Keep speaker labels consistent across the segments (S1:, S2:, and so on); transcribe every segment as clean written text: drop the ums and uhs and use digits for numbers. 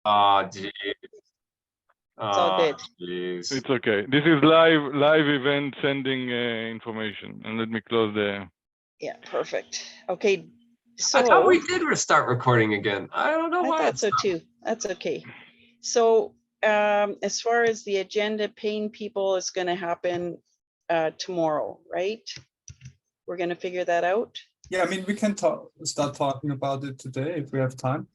S1: Geez.
S2: It's all good.
S1: Geez.
S3: It's okay. This is live event sending information. And let me close the.
S2: Yeah, perfect. Okay. So
S1: I thought we did start recording again. I don't know
S2: I
S1: why.
S2: thought so too. That's okay. So as far as the agenda, paying people is going to happen tomorrow, right? We're going to figure that out.
S4: Yeah, I mean, we can start talking about it today if we have time.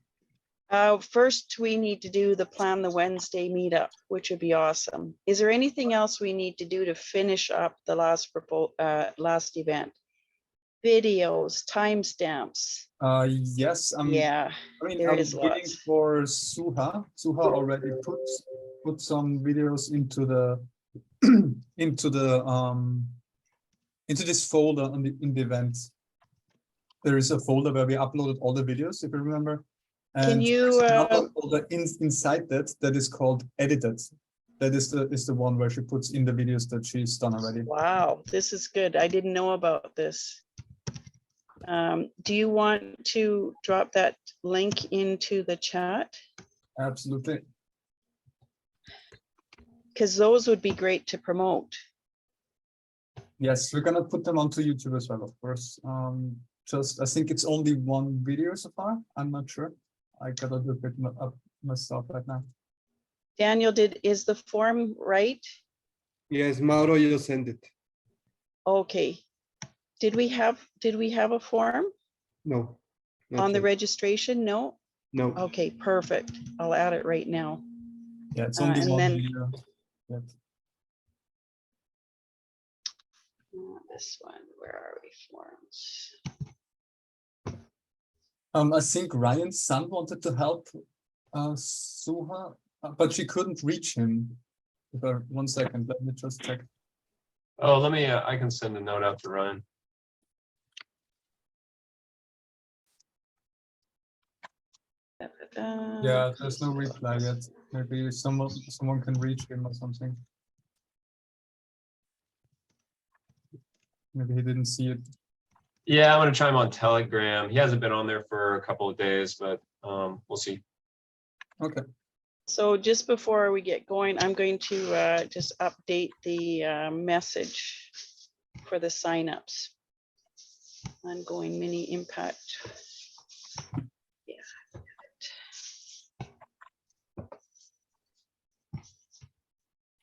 S2: First, we need to do the plan the Wednesday meetup, which would be awesome. Is there anything else we need to do to finish up the last event? Videos, timestamps.
S4: Yes,
S2: Yeah,
S4: I mean,
S2: there
S4: I'm
S2: is
S4: waiting
S2: lots.
S4: for Suha. Suha already put some videos into the into this folder in the events. There is a folder where we uploaded all the videos, if you remember. And
S2: Can you
S4: another folder inside that is called edited. That is the one where she puts in the videos that she's done already.
S2: wow, this is good. I didn't know about this. Do you want to drop that link into the chat?
S4: Absolutely.
S2: Because those would be great to promote.
S4: Yes, we're gonna put them onto YouTube as well, of course. I think it's only one video so far. I'm not sure. I gotta look it up myself right now.
S2: Daniel, is the form right?
S5: Yes, Mauro, you send it.
S2: Okay. Did we have a form
S5: No.
S2: on the
S5: yet.
S2: registration? No.
S5: No.
S2: Okay, perfect. I'll add it right now.
S4: Yeah, it's only
S2: and
S4: one
S2: then-
S4: video. Yep.
S2: This one, where are we? Forms.
S4: I think Ryan's son wanted to help Suha, but she couldn't reach him. 1 second, let me just check.
S1: Oh, let me, I can send a note out to Ryan.
S4: Yeah, there's no reply yet. Maybe someone can reach him or something. Maybe he didn't see it.
S1: Yeah, I'm gonna try him on Telegram. He hasn't been on there for a couple of days, but we'll see.
S4: Okay.
S2: So just before we get going, I'm going to just update the message for the signups. Ongoing mini impact. Yeah.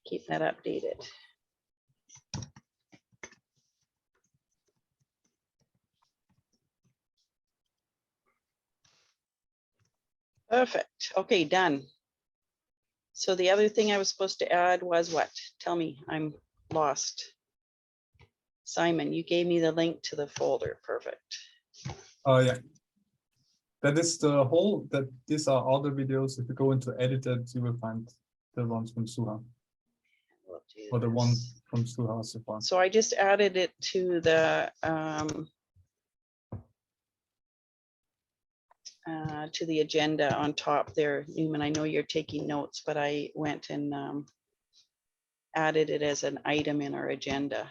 S2: Keep that updated. Perfect. Okay, done. So the other thing I was supposed to add was what? Tell me, I'm lost. Simon, you gave me the link to the folder. Perfect.
S4: Oh yeah. That is the whole, these are all the videos. If you go into edited, you will find the ones from Suha.
S2: We'll do
S4: Or the one
S2: this.
S4: from Suha so far.
S2: So I just added it to the agenda on top there. Newman, I know you're taking notes, but I went and added it as an item in our agenda.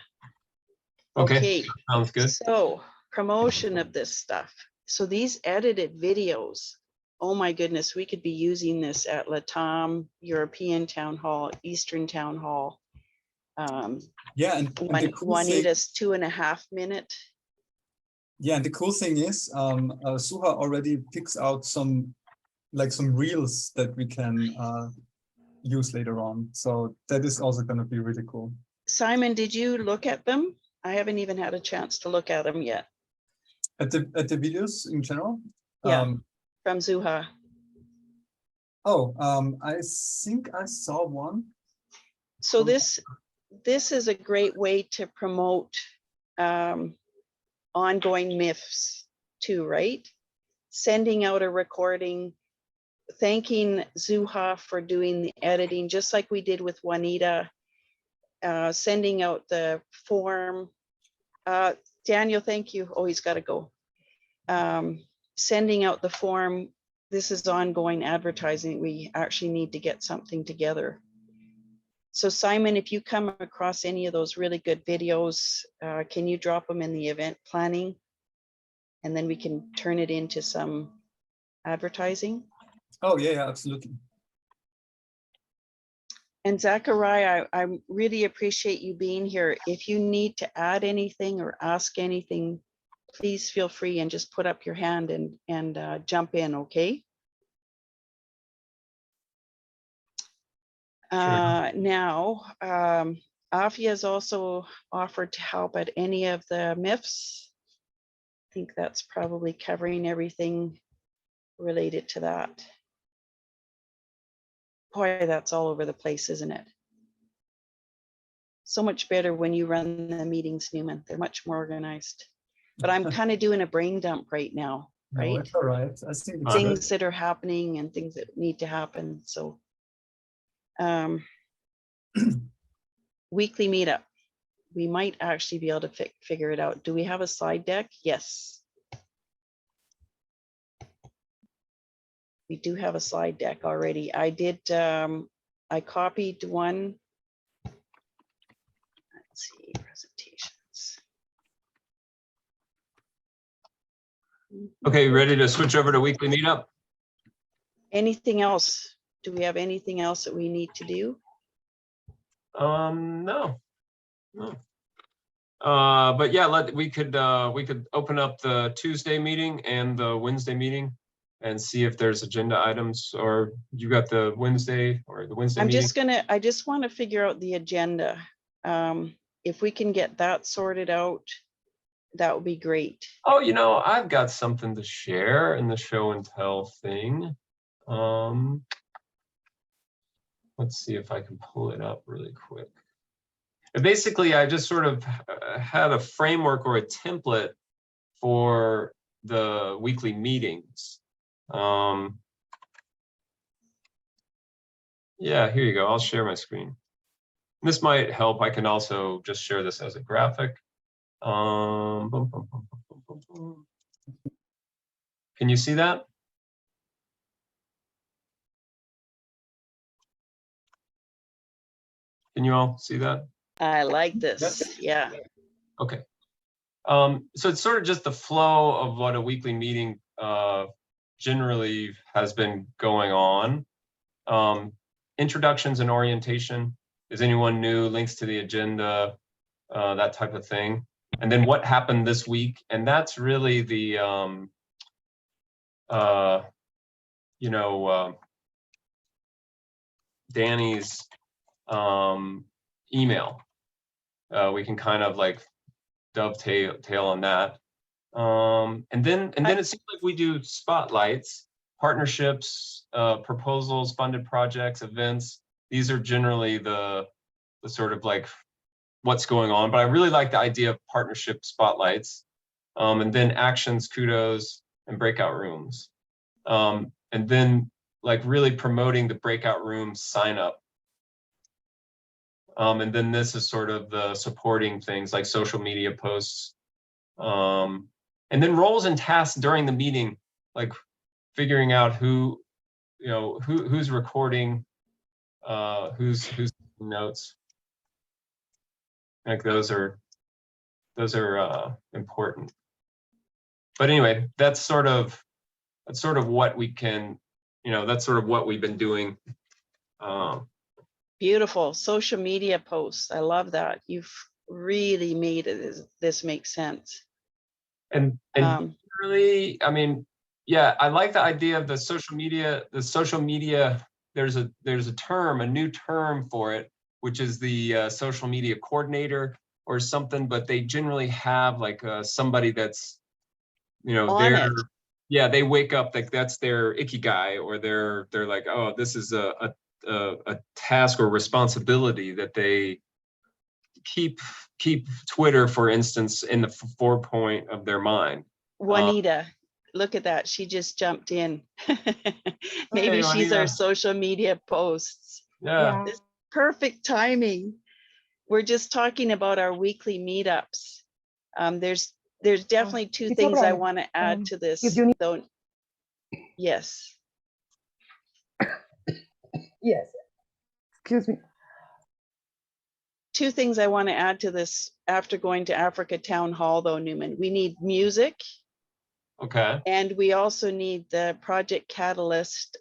S1: Okay, sounds good.
S2: So promotion of this stuff. So these edited videos, oh my goodness, we could be using this at Latam, European Town Hall, Eastern Town Hall.
S4: Yeah, and the cool thing,
S2: Juanita's 2.5 minute.
S4: yeah, and the cool thing is, Suha already picks out some reels that we can use later on. So that is also going to be really cool.
S2: Simon, did you look at them? I haven't even had a chance to look at them yet.
S4: At the videos in general?
S2: Yeah, from Zuha.
S4: I think I saw one.
S2: So this is a great way to promote ongoing MIFs too, right? Sending out a recording, thanking Zuha for doing the editing, just like we did with Juanita, sending out the form. Daniel, thank you. Oh, he's got to go. Sending out the form. This is ongoing advertising. We actually need to get something together. So Simon, if you come across any of those really good videos, can you drop them in the event planning? And then we can turn it into some advertising.
S4: Oh, yeah, absolutely.
S2: And Zachariah, I really appreciate you being here. If you need to add anything or ask anything, please feel free and just put up your hand and jump in, okay? Now, Afia has also offered to help at any of the MIFs. I think that's probably covering everything related to that. Boy, that's all over the place, isn't it? So much better when you run the meetings, Newman. They're much more organized. But I'm kind of doing a brain dump right now,
S4: No,
S2: right?
S4: it's all right. I think it's
S2: Things that are happening and things that need to happen. So weekly meetup. We might actually be able to figure it out. Do we have a slide deck? Yes. We do have a slide deck already. I did, I copied one. Let's see, presentations.
S1: Okay, ready to switch over to weekly meetup?
S2: Anything else? Do we have anything else that we need to do?
S1: No. But yeah, we could open up the Tuesday meeting and the Wednesday meeting and see if there's agenda items, or you got the Wednesday meeting?
S2: I just want to figure out the agenda. If we can get that sorted out, that would be great.
S1: Oh, I've got something to share in the show and tell thing. Let's see if I can pull it up really quick. Basically, I just sort of had a framework or a template for the weekly meetings. Yeah, here you go. I'll share my screen. This might help. I can also just share this as a graphic. Can you see that? Can you all see that?
S2: I like this. Yeah.
S1: Okay. So it's sort of just the flow of what a weekly meeting generally has been going on. Introductions and orientation. Is anyone new? Links to the agenda, that type of thing. And then what happened this week? And that's really the, Danny's email. We can kind of like dovetail on that. And then it seems like we do spotlights, partnerships, proposals, funded projects, events. These are generally the sort of like what's going on, but I really like the idea of partnership spotlights, and then actions, kudos, and breakout rooms. And then like really promoting the breakout room sign up. And then this is sort of the supporting things like social media posts. And then roles and tasks during the meeting, like figuring out who's recording, who's notes. Like those are important. But anyway, that's sort of what we can, that's sort of what we've been doing.
S2: Beautiful social media posts. I love that. You've really made this make sense.
S1: And really, I mean, yeah, I like the idea of the social media. There's a new term for it, which is the social media coordinator or something, but they generally have like somebody that's, they wake up like that's their ikigai, or they're like, oh, this is a task or responsibility that they keep Twitter, for instance, in the forefront of their mind.
S2: Juanita, look at that. She just jumped in. Maybe
S1: Hey,
S2: she's
S1: Juanita.
S2: our social media posts.
S1: Yeah.
S2: This perfect timing. We're just talking about our weekly meetups. There's definitely two
S6: it's
S2: things
S6: okay.
S2: I want to add to this.
S6: if you need-
S2: Though. Yes.
S6: Yes. Excuse me.
S2: Two things I want to add to this after going to Africa Town Hall, though, Newman. We need music
S1: Okay,
S2: And we also need the Project Catalyst,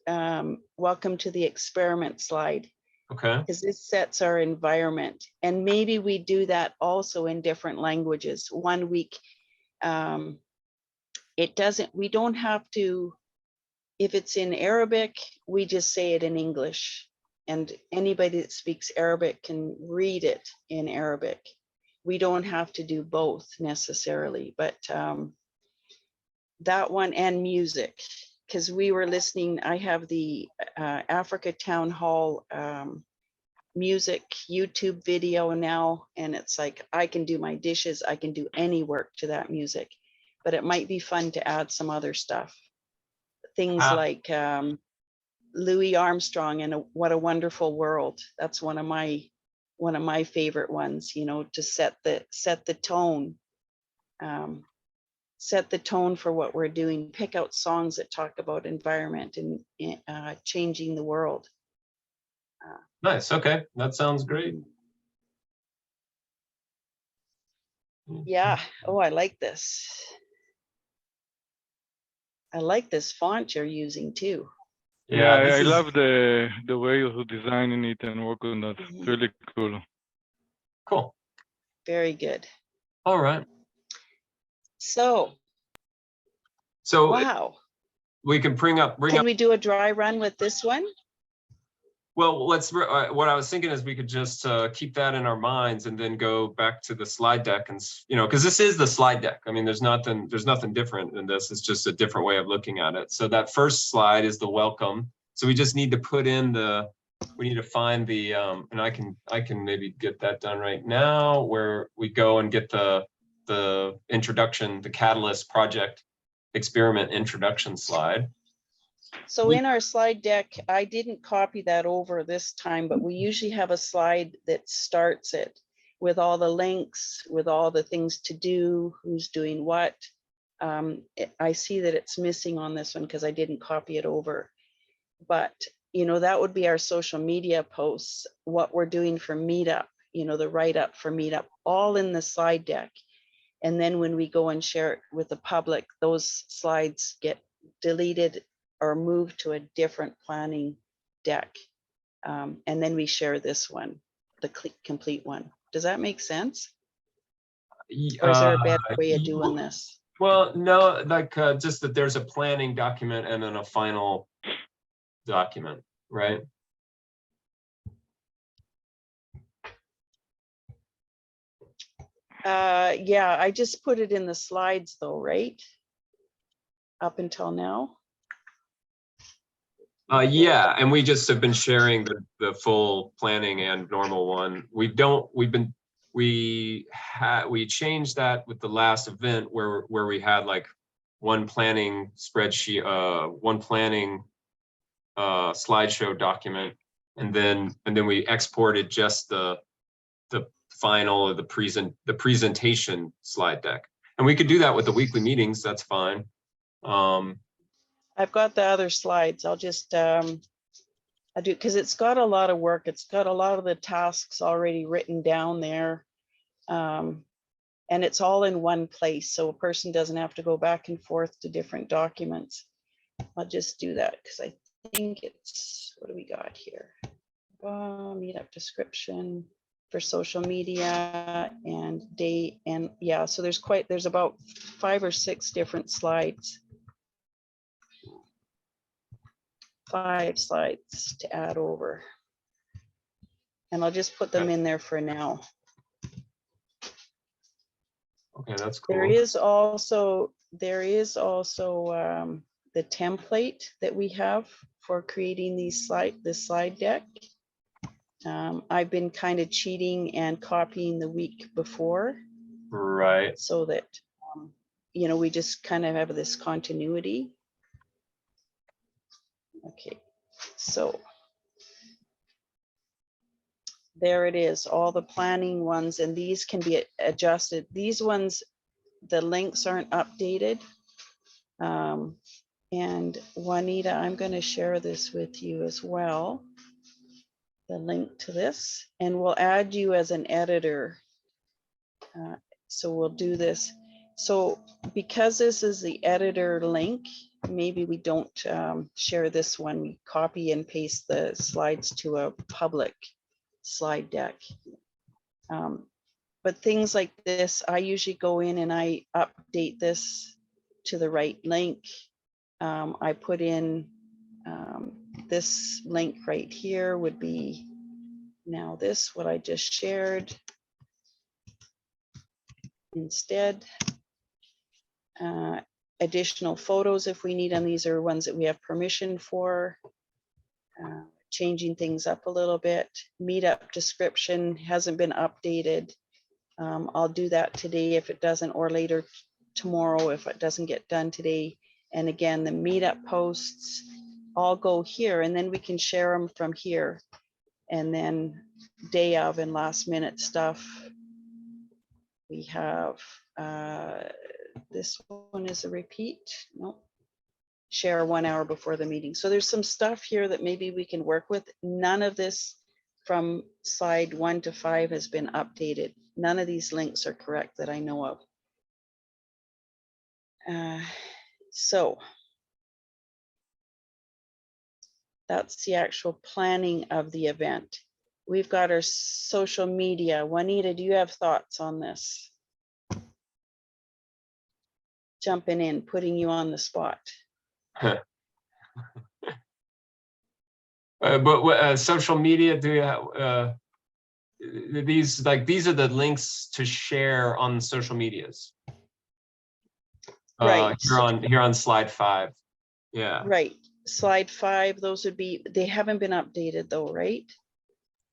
S2: welcome to the experiment slide,
S1: okay,
S2: because this sets our environment. And maybe we do that also in different languages. 1 week, we don't have to, if it's in Arabic, we just say it in English. And anybody that speaks Arabic can read it in Arabic. We don't have to do both necessarily, but that one and music, because we were listening. I have the Africa Town Hall music YouTube video now, and it's like I can do my dishes, I can do any work to that music, but it might be fun to add some other stuff. Things like Louis Armstrong and What a Wonderful World. That's one of my favorite ones, you know, to set the tone. Set the tone for what we're doing. Pick out songs that talk about environment and changing the world.
S1: nice. Okay, that sounds great.
S2: Yeah. Oh, I like this. I like this font you're using too.
S3: Yeah,
S1: this
S3: I
S1: is-
S3: love the way you're designing it and work on that. It's really cool.
S1: Cool.
S2: Very good.
S1: All right.
S2: So,
S1: So
S2: wow.
S1: we can bring up.
S2: Can we do a dry run with this one?
S1: Well, what I was thinking is we could just keep that in our minds and then go back to the slide deck and, you know, because this is the slide deck. I mean, there's nothing different in this. It's just a different way of looking at it. So that first slide is the welcome. So we just need to put in we need to find the, and I can maybe get that done right now, where we go and get the introduction, the Catalyst project experiment introduction slide.
S2: So in our slide deck, I didn't copy that over this time, but we usually have a slide that starts it with all the links, with all the things to do, who's doing what. I see that it's missing on this one because I didn't copy it over. But, you know, that would be our social media posts, what we're doing for Meetup, you know, the write-up for Meetup, all in the slide deck. And then when we go and share it with the public, those slides get deleted or moved to a different planning deck. And then we share this one, the complete one. Does that make sense? Or is there a better way of doing this?
S1: Well, no, like just that there's a planning document and then a final document, right?
S2: Yeah, I just put it in the slides though, right? Up until now.
S1: Yeah, and we just have been sharing the full planning and normal one. We changed that with the last event where we had like one planning spreadsheet, one planning slideshow document, and then we exported just the final of the presentation slide deck. And we could do that with the weekly meetings, that's fine.
S2: I've got the other slides. I'll just I do, because it's got a lot of work. It's got a lot of the tasks already written down there. And it's all in one place, so a person doesn't have to go back and forth to different documents. I'll just do that because I think it's, what do we got here? Meetup description for social media and date, and yeah, so there's about 5 or 6 different slides. 5 slides to add over. And I'll just put them in there for now.
S1: Okay, that's cool.
S2: There is also the template that we have for creating this slide deck. I've been kind of cheating and copying the week before.
S1: Right.
S2: So that, you know, we just kind of have this continuity. Okay, so there it is, all the planning ones, and these can be adjusted. These ones, the links aren't updated. And Juanita, I'm going to share this with you as well, the link to this, and we'll add you as an editor. So we'll do this. So because this is the editor link, maybe we don't share this one. We copy and paste the slides to a public slide deck. But things like this, I usually go in and I update this to the right link. I put in this link right here would be now this, what I just shared. Instead, additional photos if we need them. These are ones that we have permission for. Changing things up a little bit. Meetup description hasn't been updated. I'll do that today if it doesn't, or later tomorrow if it doesn't get done today. And again, the meetup posts all go here, and then we can share them from here. And then day of and last minute stuff. We have this one is a repeat. Nope. Share 1 hour before the meeting. So there's some stuff here that maybe we can work with. None of this from slide 1 to 5 has been updated. None of these links are correct that I know of. So that's the actual planning of the event. We've got our social media. Juanita, do you have thoughts on this? Jumping in, putting you on the spot.
S1: But social media, do you have these are the links to share on social medias?
S2: Right.
S1: Here on slide 5. Yeah.
S2: Right. Slide 5, those would be, they haven't been updated though, right?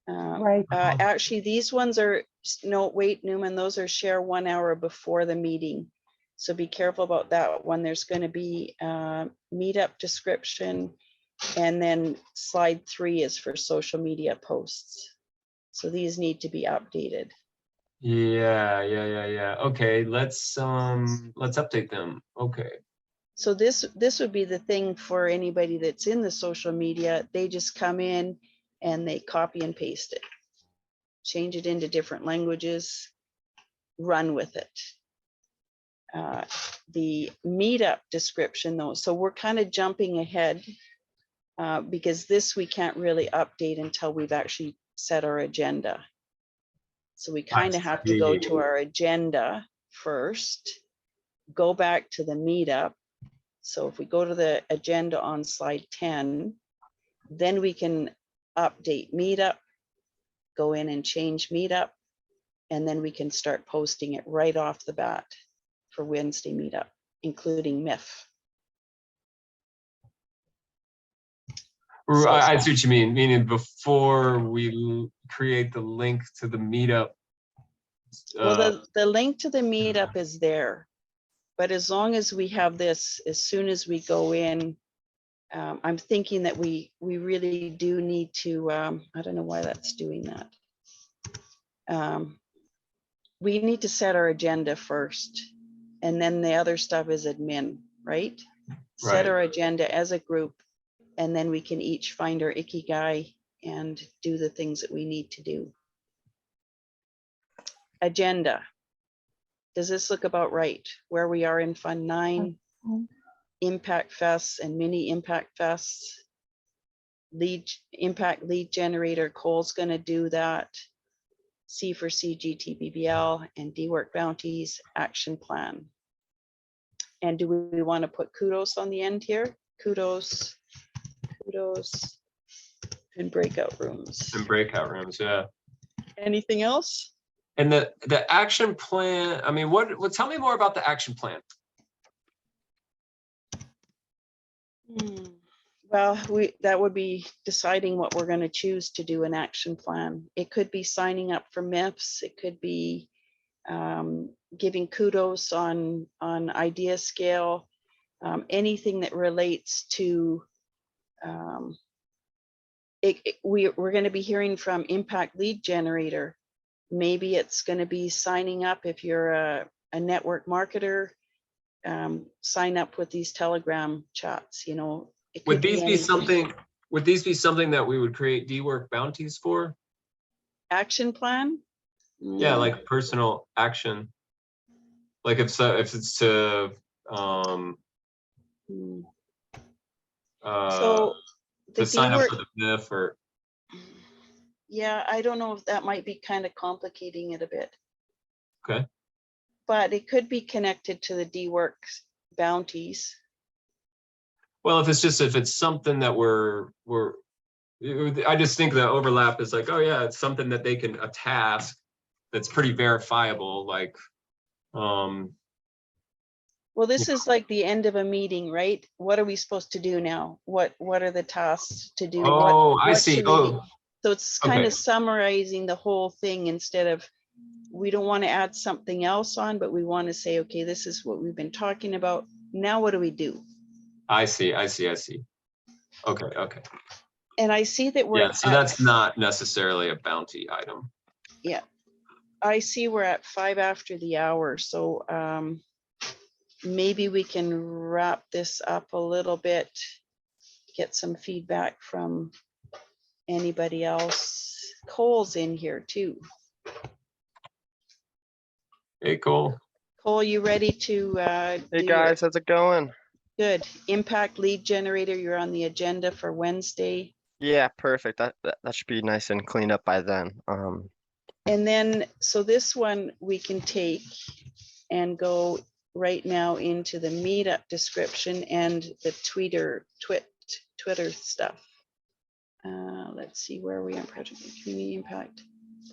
S6: Right.
S2: Actually, these ones are, no, wait, Newman, those are share 1 hour before the meeting. So be careful about that one. There's going to be meetup description, and then slide 3 is for social media posts. So these need to be updated.
S1: Yeah. Okay, let's update them. Okay.
S2: So this would be the thing for anybody that's in the social media. They just come in and they copy and paste it, change it into different languages, run with it. The meetup description though, so we're kind of jumping ahead because this we can't really update until we've actually set our agenda. So we kind of have to go to our agenda first, go back to the meetup. So if we go to the agenda on slide 10, then we can update meetup, go in and change meetup, and then we can start posting it right off the bat for Wednesday meetup, including MIF.
S1: I see what you mean, meaning before we create the link to the meetup.
S2: Well, the link to the meetup is there, but as long as we have this, as soon as we go in, I'm thinking that we really do need to, I don't know why that's doing that. We need to set our agenda first, and then the other stuff is admin, right? Set our agenda as a group, and then we can each find our ikigai and do the things that we need to do. Agenda. Does this look about right? Where we are in Fund 9, Impact Fests and Mini-Impact Fests. Impact lead generator, Cole's gonna do that. C4C GTBBL and DWork bounties, action plan. And do we want to put kudos on the end here? Kudos, and breakout rooms.
S1: And breakout rooms, yeah.
S2: Anything else?
S1: And the action plan, I mean, tell me more about the action plan.
S2: Well, that would be deciding what we're going to choose to do an action plan. It could be signing up for MIFs. It could be giving kudos on idea scale, anything that relates to, we're going to be hearing from Impact Lead Generator. Maybe it's going to be signing up if you're a network marketer, sign up with these Telegram chats, you know.
S1: Would these be something that we would create DWork bounties for?
S2: Action plan?
S1: Yeah, like personal action. Like if it's to
S2: Hmm.
S1: uh
S2: So the
S1: to sign up
S2: DWORK,
S1: for the MIF or
S2: yeah, I don't know if that might be kind of complicating it a bit.
S1: okay.
S2: But it could be connected to the DWORK bounties.
S1: Well, if it's something that I just think the overlap is like, oh yeah, it's something that they can, a task that's pretty verifiable, like
S2: Well, this is like the end of a meeting, right? What are we supposed to do now? What are the tasks to do?
S1: oh, I
S2: what
S1: see.
S2: should we do?
S1: Oh,
S2: So it's kind
S1: okay.
S2: of summarizing the whole thing instead of, we don't want to add something else on, but we want to say, okay, this is what we've been talking about. Now what do we do?
S1: I see. Okay, okay.
S2: And I see that we're
S1: Yeah, so that's not necessarily a bounty item.
S2: yeah, I see we're at 5 after the hour. So maybe we can wrap this up a little bit, get some feedback from anybody else. Cole's in here too.
S1: Hey, cool.
S2: Cole, you ready to
S7: Hey
S2: do
S7: guys, how's it going?
S2: good impact lead generator? You're on the agenda for Wednesday.
S7: Yeah, perfect. That should be nice and cleaned up by then.
S2: And then, so this one we can take and go right now into the meetup description and the Twitter stuff. Let's see where we are. Project and community impact,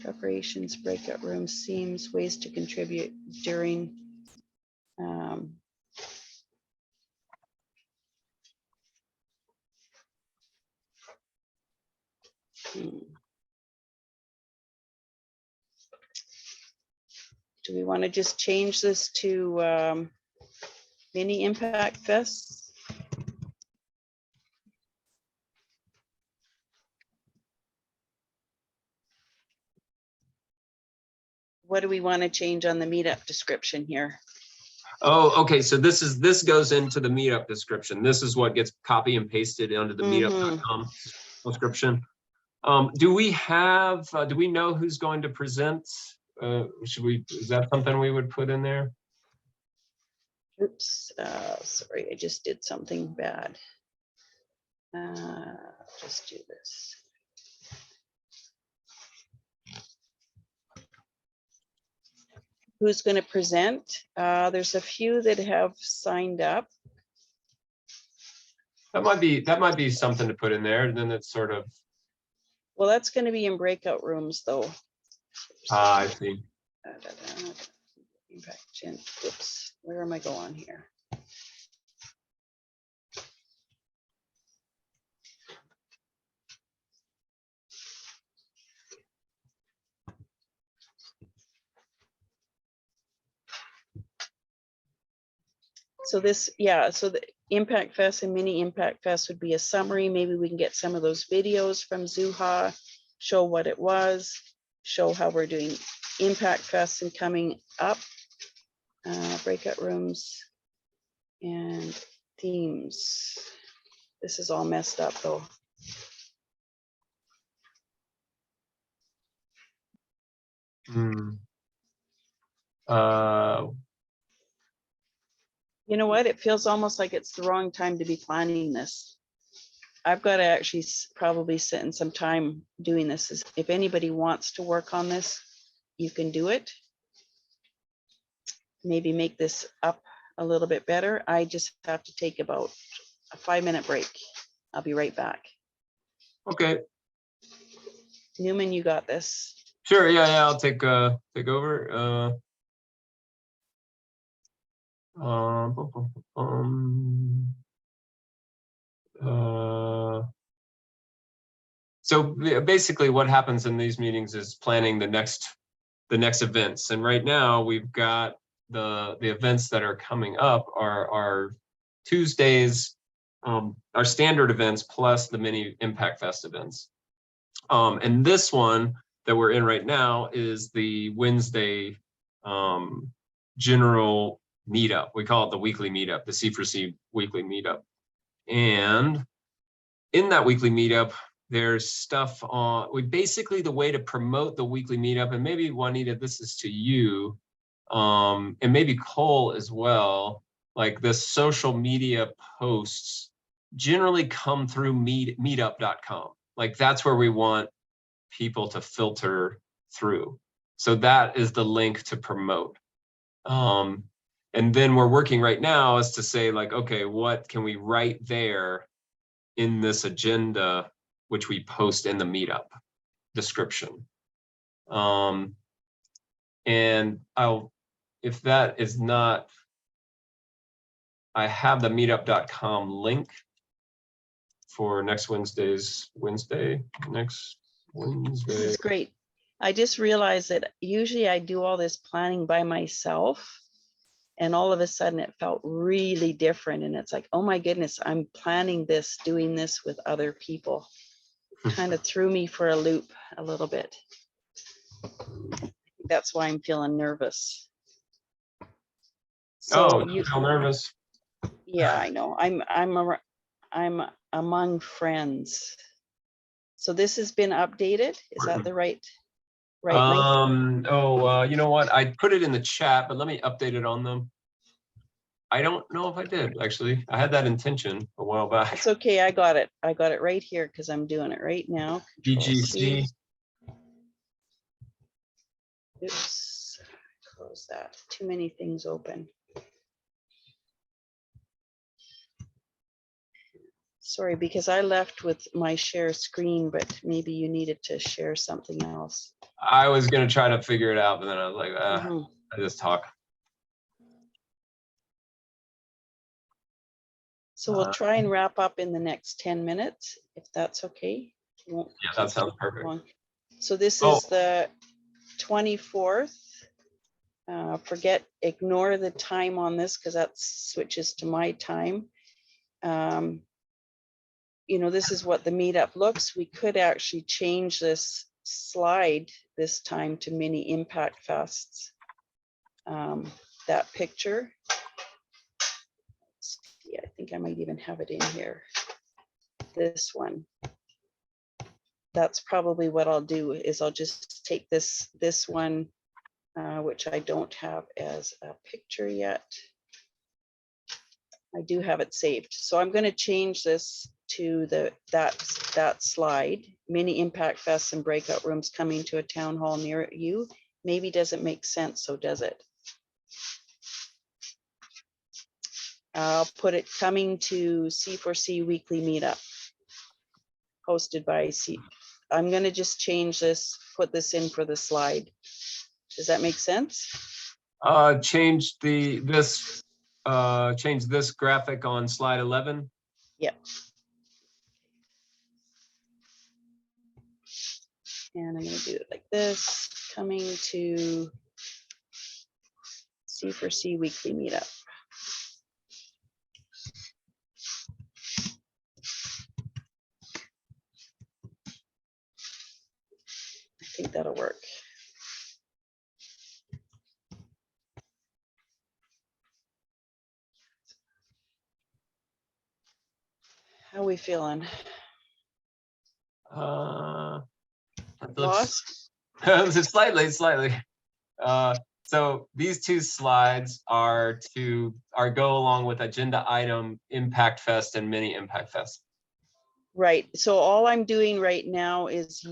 S2: preparations, breakout rooms, themes, ways to contribute during. Do we want to just change this to Mini-Impactfest? What do we want to change on the meetup description here?
S1: Oh, okay. So this goes into the meetup description. This is what gets copy and pasted onto the meetup.com description. Do we know who's going to present? Is that something we would put in there?
S2: Oops, sorry, I just did something bad. Just do this. Who's going to present? There's a few that have signed up.
S1: That might be something to put in there, and then it's sort of.
S2: Well, that's going to be in breakout rooms, though.
S1: I see.
S2: Impact gen. Oops, where am I going here? So this, yeah, so the Impact Fest and Mini-Impactfest would be a summary. Maybe we can get some of those videos from Zuha, show what it was, show how we're doing Impact Fest and coming up, breakout rooms and themes. This is all messed up though. You know what? It feels almost like it's the wrong time to be planning this. I've got to actually probably sit in some time doing this. If anybody wants to work on this, you can do it. Maybe make this up a little bit better. I just have to take about a 5-minute break. I'll be right back.
S1: Okay.
S2: Newman, you got this.
S1: Sure. Yeah. I'll take over. So basically what happens in these meetings is planning the next events. And right now we've got the events that are coming up are Tuesdays, our standard events plus the Mini-Impactfest events. And this one that we're in right now is the Wednesday general meetup. We call it the weekly meetup, the C4C Weekly Meetup. And in that weekly meetup, there's stuff on, basically the way to promote the weekly meetup, and maybe Juanita, this is to you. and maybe Cole as well, like the social media posts generally come through meetup.com. Like that's where we want people to filter through. So that is the link to promote. And then we're working right now is to say like, okay, what can we write there in this agenda, which we post in the meetup description. And if that is not, I have the meetup.com link for next Wednesday.
S2: This is great. I just realized that usually I do all this planning by myself, and all of a sudden it felt really different. And it's like, oh my goodness, I'm planning this, doing this with other people. Kind of threw me for a loop a little bit. That's why I'm feeling nervous. So
S1: you feel nervous?
S2: Yeah, I know. I'm among friends. So this has been updated. Is that the right link?
S1: You know what? I put it in the chat, but let me update it on them. I don't know if I did actually. I had that intention a while back.
S2: It's okay. I got it. I got it right here because I'm doing it right now.
S1: BGC.
S2: Oops. Close that. Too many things open. Sorry, because I left with my share screen, but maybe you needed to share something else.
S1: I was gonna try to figure it out, but then I was like, I just talk.
S2: So we'll try and wrap up in the next 10 minutes, if that's okay.
S1: Yeah, that sounds perfect.
S2: So this is the 24th. Ignore the time on this because that switches to my time. You know, this is what the meetup looks. We could actually change this slide this time to Mini-Impactfests. That picture. Yeah, I think I might even have it in here. This one. That's probably what I'll do is I'll just take this one, which I don't have as a picture yet. I do have it saved. So I'm going to change this to that slide. Mini-Impactfests and breakout rooms coming to a town hall near you. Maybe doesn't make sense, so does it? I'll put it coming to C4C Weekly Meetup, hosted by I'm going to just change this, put this in for the slide. Does that make sense?
S1: Change this graphic on slide 11.
S2: Yep. And I'm going to do it like this, coming to C4C Weekly Meetup. I think that'll work. How are we feeling? Lost?
S1: Slightly. So these two slides are go along with agenda item Impactfest and Mini-Impactfest.
S2: Right. So all I'm doing right now is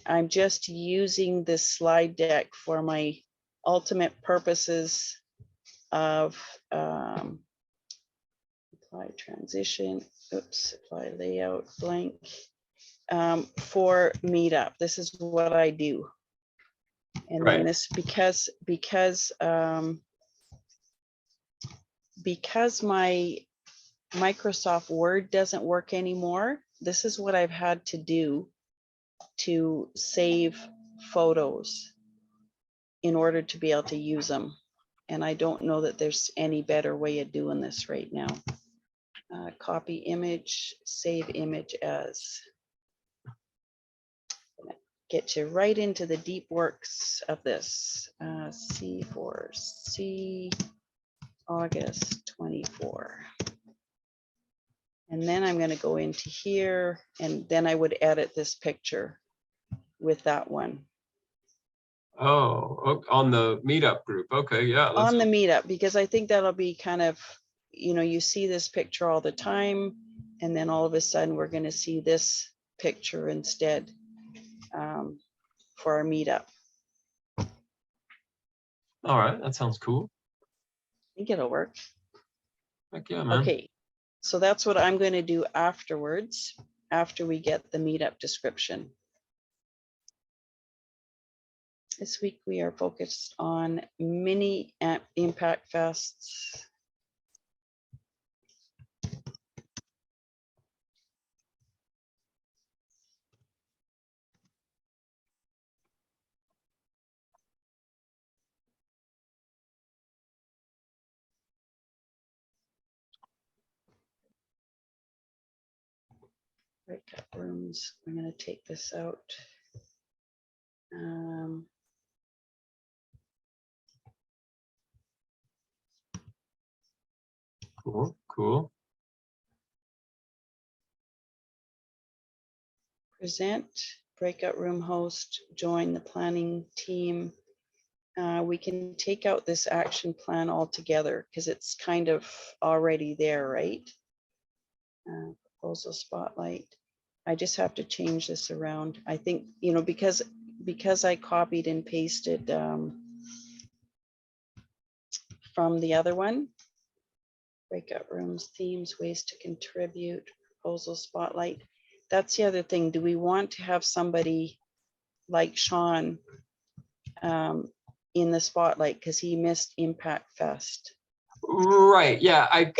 S2: I'm just using this slide deck for my ultimate purposes of apply transition, apply layout blank for Meetup. This is what I do. And then this, because my Microsoft Word doesn't work anymore, this is what I've had to do to save photos in order to be able to use them. And I don't know that there's any better way of doing this right now. Copy image, save image as. Get you right into the deep works of this. C4C August 24. And then I'm going to go into here, and then I would edit this picture with that one.
S1: Oh, on the meetup group. Okay, yeah.
S2: On the meetup, because I think that'll be kind of, you know, you see this picture all the time, and then all of a sudden we're going to see this picture instead for our meetup.
S1: All right, that sounds cool.
S2: I think it'll work.
S1: Heck yeah, man.
S2: Okay, so that's what I'm going to do afterwards, after we get the meetup description. This week we are focused on Mini-Impactfests. Breakout rooms. I'm going to take this out.
S1: Cool, cool.
S2: Present, breakout room host, join the planning team. We can take out this action plan altogether because it's kind of already there, right? Proposal spotlight. I just have to change this around. I think, you know, because I copied and pasted from the other one. Breakout rooms, themes, ways to contribute, proposal spotlight. That's the other thing. Do we want to have somebody like Sean in the spotlight because he missed Impact Fest?
S1: Right. Yeah. I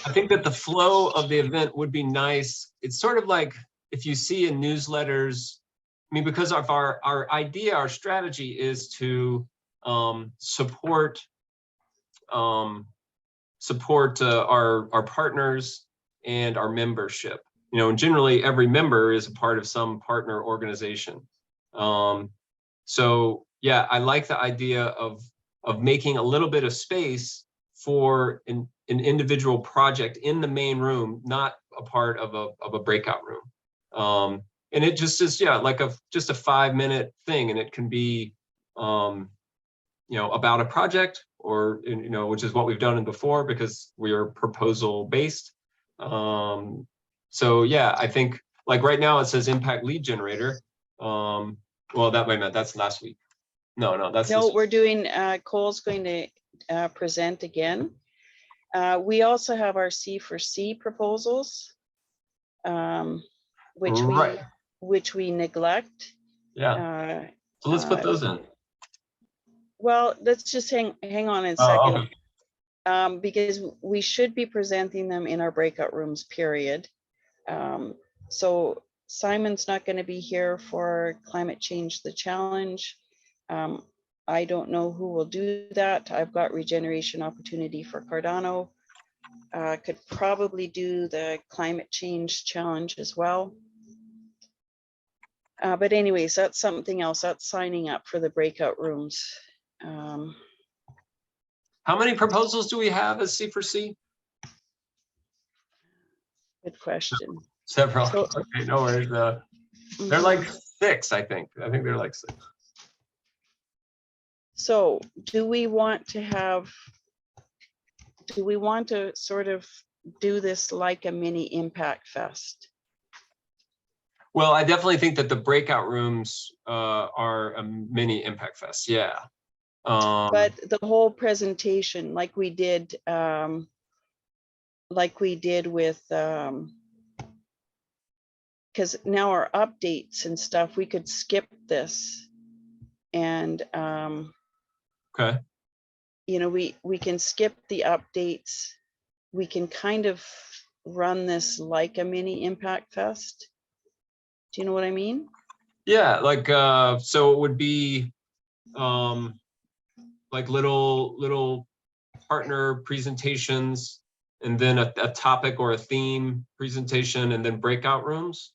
S1: think that the flow of the event would be nice. It's sort of like if you see in newsletters, I mean, because of our idea, our strategy is to support our partners and our membership. You know, and generally every member is a part of some partner organization. So yeah, I like the idea of making a little bit of space for an individual project in the main room, not a part of a breakout room. And it just is, yeah, like just a 5-minute thing, and it can be, you know, about a project, or, you know, which is what we've done before because we are proposal based. So yeah, I think like right now it says impact lead generator. Well, that's last week. No, that's
S2: no. We're doing. Cole's going to present again. We also have our C4C proposals, which we neglect.
S1: Yeah. So let's put those in.
S2: Well, let's just hang on a second. Okay. Because we should be presenting them in our breakout rooms, period. So Simon's not going to be here for Climate Change the Challenge. I don't know who will do that. I've got regeneration opportunity for Cardano. Could probably do the Climate Change Challenge as well. But anyways, that's something else. That's signing up for the breakout rooms.
S1: How many proposals do we have as C4C?
S2: Good question.
S1: Several.
S2: So,
S1: okay, no worries. They're like 6, I think. I think they're like 6.
S2: So do we want to sort of do this like a mini impact fest?
S1: Well, I definitely think that the breakout rooms are a mini impact fest. Yeah.
S2: But the whole presentation, like we did with, because now our updates and stuff, we could skip this, and
S1: okay.
S2: You know, we can skip the updates. We can kind of run this like a mini impact fest. Do you know what I mean? Yeah,
S1: like so it would be like little partner presentations, and then a topic or a theme presentation, and then breakout rooms.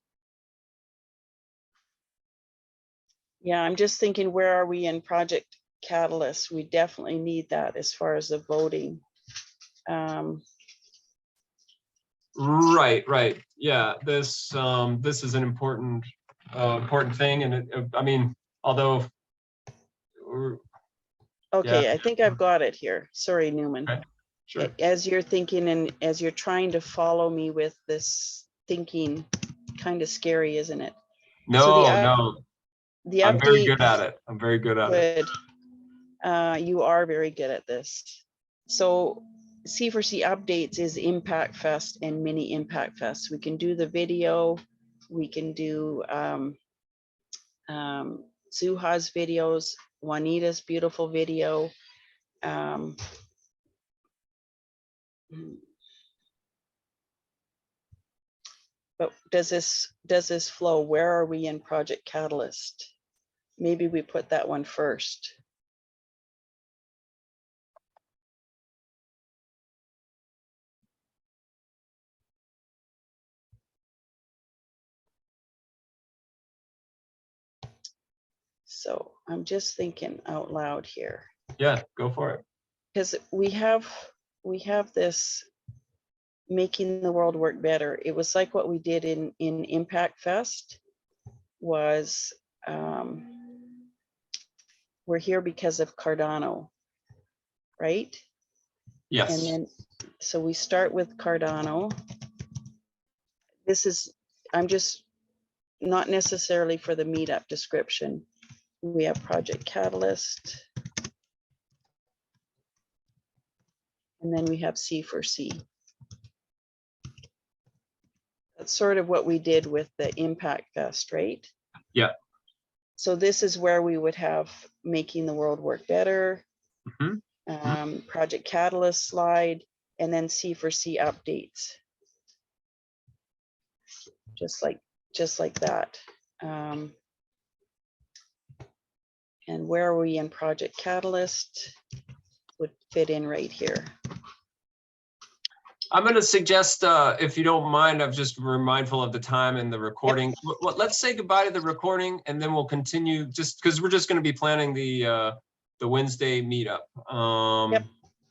S2: Yeah, I'm just thinking, where are we in Project Catalyst? We definitely need that as far as the voting.
S1: Right. Yeah, this is an important thing, and I mean, although
S2: Okay, I think I've got it here. Sorry, Newman.
S1: Okay, sure.
S2: As you're thinking and as you're trying to follow me with this thinking, kind of scary, isn't it?
S1: No,
S2: the
S1: no,
S2: The
S1: I'm very good
S2: updates,
S1: at it. I'm very good at it.
S2: good. You are very good at this. So C4C updates is Impact Fest and Mini-Impactfest. We can do the video. We can do Zuha's videos, Juanita's beautiful video. But does this flow? Where are we in Project Catalyst? Maybe we put that one first. So I'm just thinking out loud here.
S1: Yeah, go for it.
S2: Because we have this making the world work better. It was like what we did in Impact Fest was we're here because of Cardano, right?
S1: Yes.
S2: And then so we start with Cardano. This is, I'm just not necessarily for the meetup description. We have Project Catalyst. And then we have C4C. That's sort of what we did with the Impact Fest, right?
S1: Yeah.
S2: So this is where we would have making the world work better, Project Catalyst slide, and then C4C updates. Just like that. And where are we in Project Catalyst? Would fit in right here.
S1: I'm going to suggest, if you don't mind, I'm just mindful of the time and the recording. Let's say goodbye to the recording, and then we'll continue. Just because we're just going to be planning the Wednesday meetup.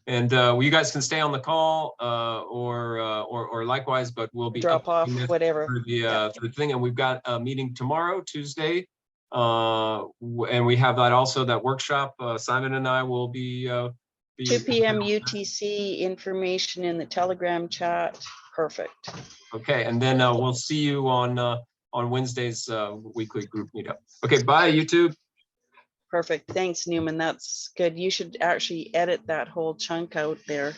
S1: And you guys can stay on the call, or likewise, but we'll be
S2: Drop off, whatever.
S1: for the thing. And we've got a meeting tomorrow, Tuesday, and we have that workshop. Simon and I will be.
S2: 2 p.m. UTC, information in the Telegram chat. Perfect.
S1: Okay, and then we'll see you on Wednesday's weekly group meetup. Okay, bye YouTube.
S2: Perfect. Thanks, Newman. That's good. You should actually edit that whole chunk out there.